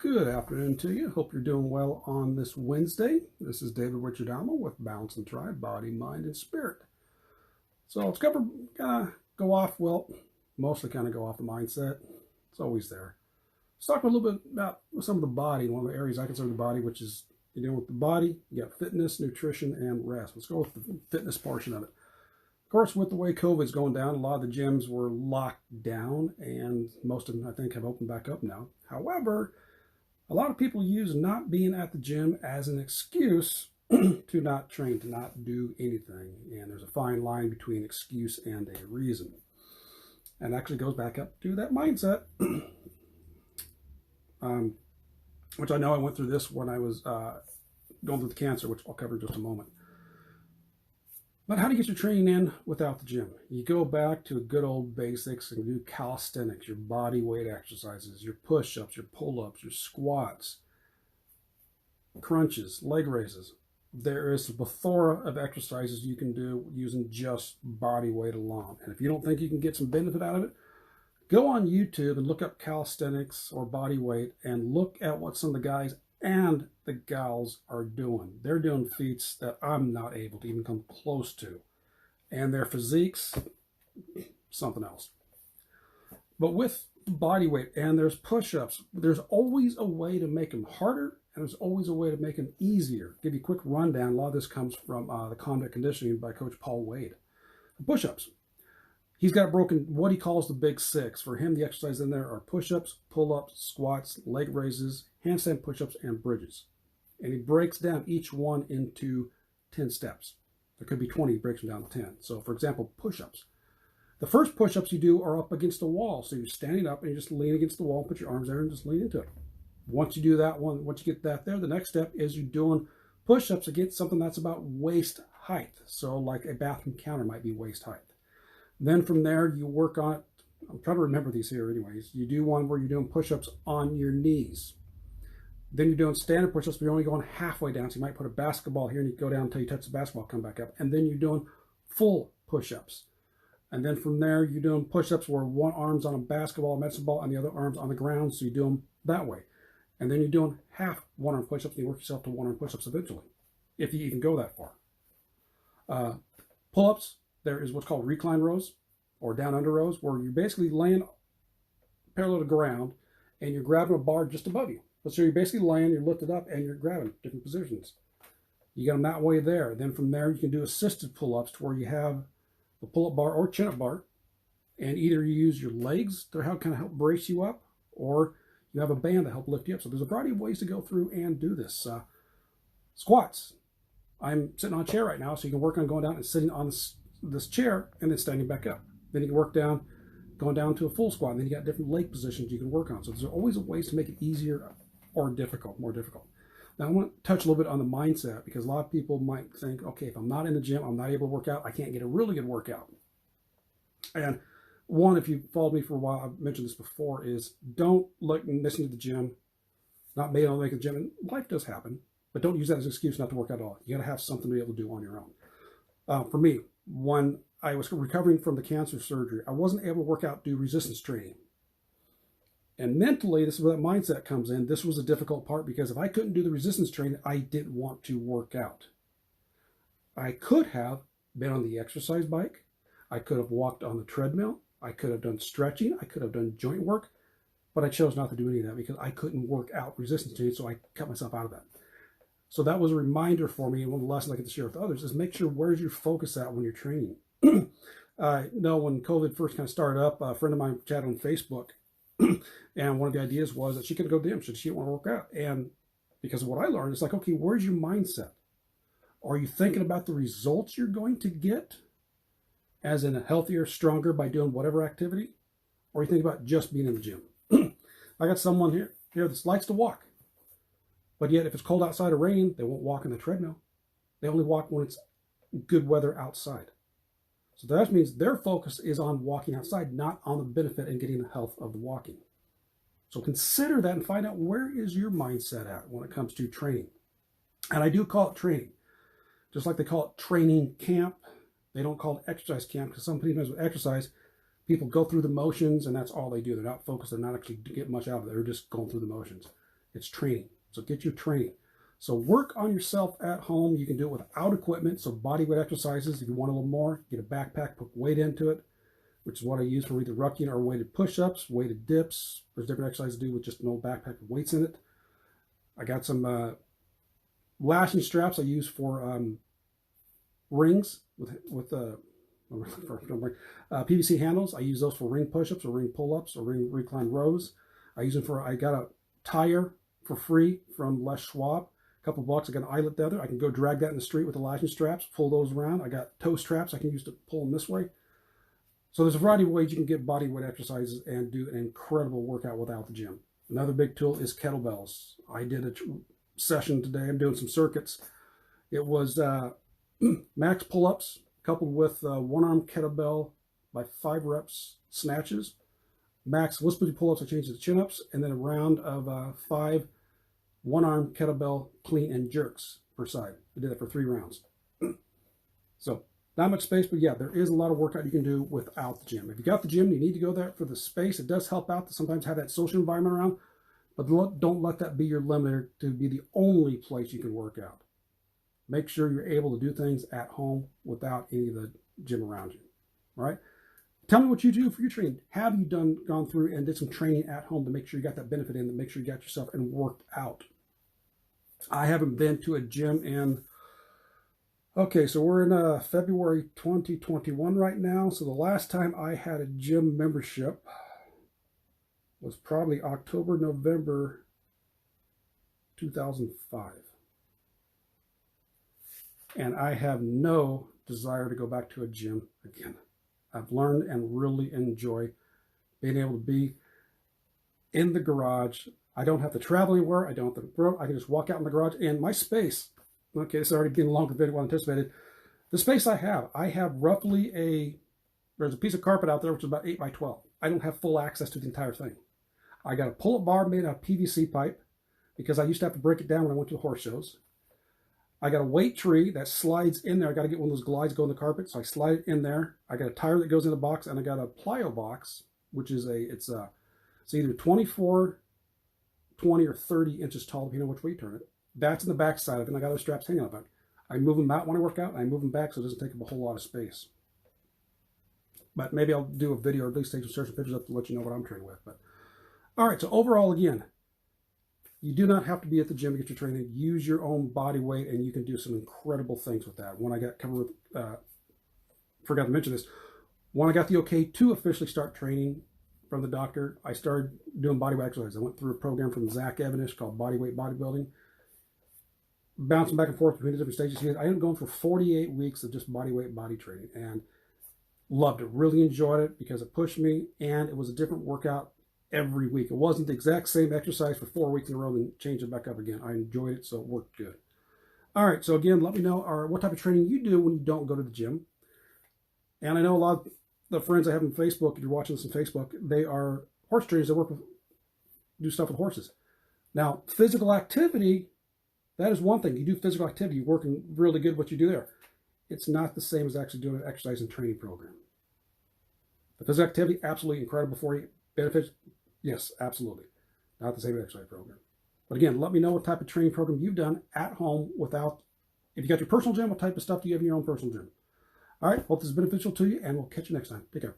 Good afternoon to you. Hope you're doing well on this Wednesday. This is David Richard Alma with Balance and Thrive, Body, Mind, and Spirit. So let's go off, mostly kind of go off the mindset. It's always there. Let's talk a little bit about some of the body. One of the areas I consider the body, which is you're dealing with the body, you got fitness, nutrition, and rest. Let's go with the fitness portion of it. Of course, with the way COVID's going down, a lot of the gyms were locked down, and most of them, I think, have opened back up now. However, a lot of people use not being at the gym as an excuse to not train, to not do anything. And there's a fine line between excuse and a reason. And actually goes back up to that mindset, which I know I went through this when I was going through the cancer, which I'll cover in just a moment. But how do you get your training in without the gym? You go back to good old basics and do calisthenics, your body weight exercises, your push-ups, your pull-ups, your squats, crunches, leg raises. There is a plethora of exercises you can do using just body weight alone. And if you don't think you can get some benefit out of it, go on YouTube and look up calisthenics or body weight and look at what some of the guys and the gals are doing. They're doing feats that I'm not able to even come close to. And their physiques, something else. But with body weight, and there's push-ups, there's always a way to make them harder, and there's always a way to make them easier. Give you a quick rundown. A lot of this comes from the Combat Conditioning by Coach Paul Wade. Push-ups. He's got broken what he calls the big six. For him, the exercises in there are push-ups, pull-ups, squats, leg raises, handstand push-ups, and bridges. And he breaks down each one into 10 steps. There could be 20, he breaks them down to 10. So for example, push-ups. The first push-ups you do are up against a wall. So you're standing up and you just lean against the wall, put your arms there and just lean into it. Once you do that one, once you get that there, the next step is you're doing push-ups against something that's about waist height. So like a bathroom counter might be waist height. Then from there, you work on it. I'm trying to remember these here anyways. You do one where you're doing push-ups on your knees. Then you're doing standard push-ups, but you're only going halfway down. So you might put a basketball here and you go down until you touch the basketball, come back up. And then you're doing full push-ups. And then from there, you're doing push-ups where one arm's on a basketball, medicine ball, and the other arm's on the ground. So you do them that way. And then you're doing half one-arm push-ups, and you work yourself to one-arm push-ups eventually, if you even go that far. Pull-ups. There is what's called recline rows or down under rows, where you're basically laying parallel to ground and you're grabbing a bar just above you. So you're basically laying, you're lifted up, and you're grabbing different positions. You get them that way there. Then from there, you can do assisted pull-ups to where you have the pull-up bar or chin-up bar, and either you use your legs to kind of help brace you up, or you have a band to help lift you up. So there's a variety of ways to go through and do this. Squats. I'm sitting on a chair right now, so you can work on going down and sitting on this chair and then standing back up. Then you can work down, going down to a full squat, and then you got different leg positions you can work on. So there's always ways to make it easier or more difficult. Now I want to touch a little bit on the mindset, because a lot of people might think, okay, if I'm not in the gym, I'm not able to work out, I can't get a really good workout. And one, if you followed me for a while, I've mentioned this before, is don't listen to the gym, not made on the gym. And life does happen, but don't use that as an excuse not to work out at all. You got to have something to be able to do on your own. For me, when I was recovering from the cancer surgery, I wasn't able to work out, do resistance training. And mentally, this is where that mindset comes in. This was a difficult part, because if I couldn't do the resistance training, I didn't want to work out. I could have been on the exercise bike. I could have walked on the treadmill. I could have done stretching. I could have done joint work. But I chose not to do any of that because I couldn't work out resistance training, so I cut myself out of that. So that was a reminder for me, and one of the lessons I get to share with others is make sure where's your focus at when you're training. I know when COVID first kind of started up, a friend of mine chatted on Facebook, and one of the ideas was that she could go to the gym, she didn't want to work out. And because of what I learned, it's like, okay, where's your mindset? Are you thinking about the results you're going to get, as in a healthier, stronger by doing whatever activity? Or are you thinking about just being in the gym? I got someone here that likes to walk. But yet, if it's cold outside or raining, they won't walk on the treadmill. They only walk when it's good weather outside. So that means their focus is on walking outside, not on the benefit and getting the health of the walking. So consider that and find out, where is your mindset at when it comes to training. And I do call it training. Just like they call it training camp, they don't call it exercise camp, because some people with exercise, people go through the motions and that's all they do. They're not focused. They're not actually getting much out of it. They're just going through the motions. It's training. So get your training. So work on yourself at home. You can do it without equipment. So body weight exercises. If you want a little more, get a backpack, put weight into it, which is what I use for either rucking or weighted push-ups, weighted dips. There's different exercises to do with just an old backpack with weights in it. I got some lashing straps I use for rings with PVC handles. I use those for ring push-ups or ring pull-ups or ring recline rows. I got a tire for free from Les Schwab. A couple bucks. I got an eyelet tether. I can go drag that in the street with the lashing straps, pull those around. I got toe straps I can use to pull them this way. So there's a variety of ways you can get body weight exercises and do an incredible workout without the gym. Another big tool is kettlebells. I did a session today. I'm doing some circuits. It was max pull-ups coupled with one-arm kettlebell by 5 reps snatches. Max split pull-ups, I changed to chin-ups, and then a round of 5 one-arm kettlebell clean and jerks per side. I did that for 3 rounds. So not much space, but yeah, there is a lot of workout you can do without the gym. If you got the gym, you need to go there for the space. It does help out to sometimes have that social environment around, but don't let that be your limiter to be the only place you can work out. Make sure you're able to do things at home without any of the gym around you. All right? Tell me what you do for your training. Have you gone through and did some training at home to make sure you got that benefit in, to make sure you got yourself and worked out? I haven't been to a gym in, okay, so we're in February 2021 right now. So the last time I had a gym membership was probably October, November 2005. And I have no desire to go back to a gym again. I've learned and really enjoy being able to be in the garage. I don't have to travel anywhere. I don't have to, I can just walk out in the garage and my space. Okay, it's already getting longer than what anticipated. The space I have roughly there's a piece of carpet out there which is about 8 by 12. I don't have full access to the entire thing. I got a pull-up bar made out of PVC pipe because I used to have to break it down when I went to the horse shows. I got a weight tree that slides in there. I got to get one of those glides go in the carpet, so I slide it in there. I got a tire that goes in the box, and I got a plyo box, which is it's either 24, 20, or 30 inches tall, depending on which way you turn it. That's in the back side of it, and I got those straps hanging on the back. I move them out when I work out, and I move them back so it doesn't take up a whole lot of space. But maybe I'll do a video or at least take some pictures up to let you know what I'm training with. But all right, so overall, again, you do not have to be at the gym to get your training. Use your own body weight, and you can do some incredible things with that. When I got covered with, forgot to mention this, when I got the okay to officially start training from the doctor, I started doing body weight exercises. I went through a program from Zach Evanish called Bodyweight Bodybuilding, bouncing back and forth between the different stages. I ended up going for 48 weeks of just body weight body training and loved it. Really enjoyed it because it pushed me, and it was a different workout every week. It wasn't the exact same exercise for 4 weeks in a row and change it back up again. I enjoyed it, so it worked good. All right, so again, let me know what type of training you do when you don't go to the gym. And I know a lot of the friends I have on Facebook, if you're watching this on Facebook, they are horse trainers that do stuff with horses. Now, physical activity, that is one thing. You do physical activity, you're working really good what you do there. It's not the same as actually doing an exercise and training program. The physical activity, absolutely incredible for you. Benefits, yes, absolutely. Not the same exercise program. But again, let me know what type of training program you've done at home if you got your personal gym, what type of stuff do you have in your own personal gym? All right, hope this is beneficial to you, and we'll catch you next time. Take care.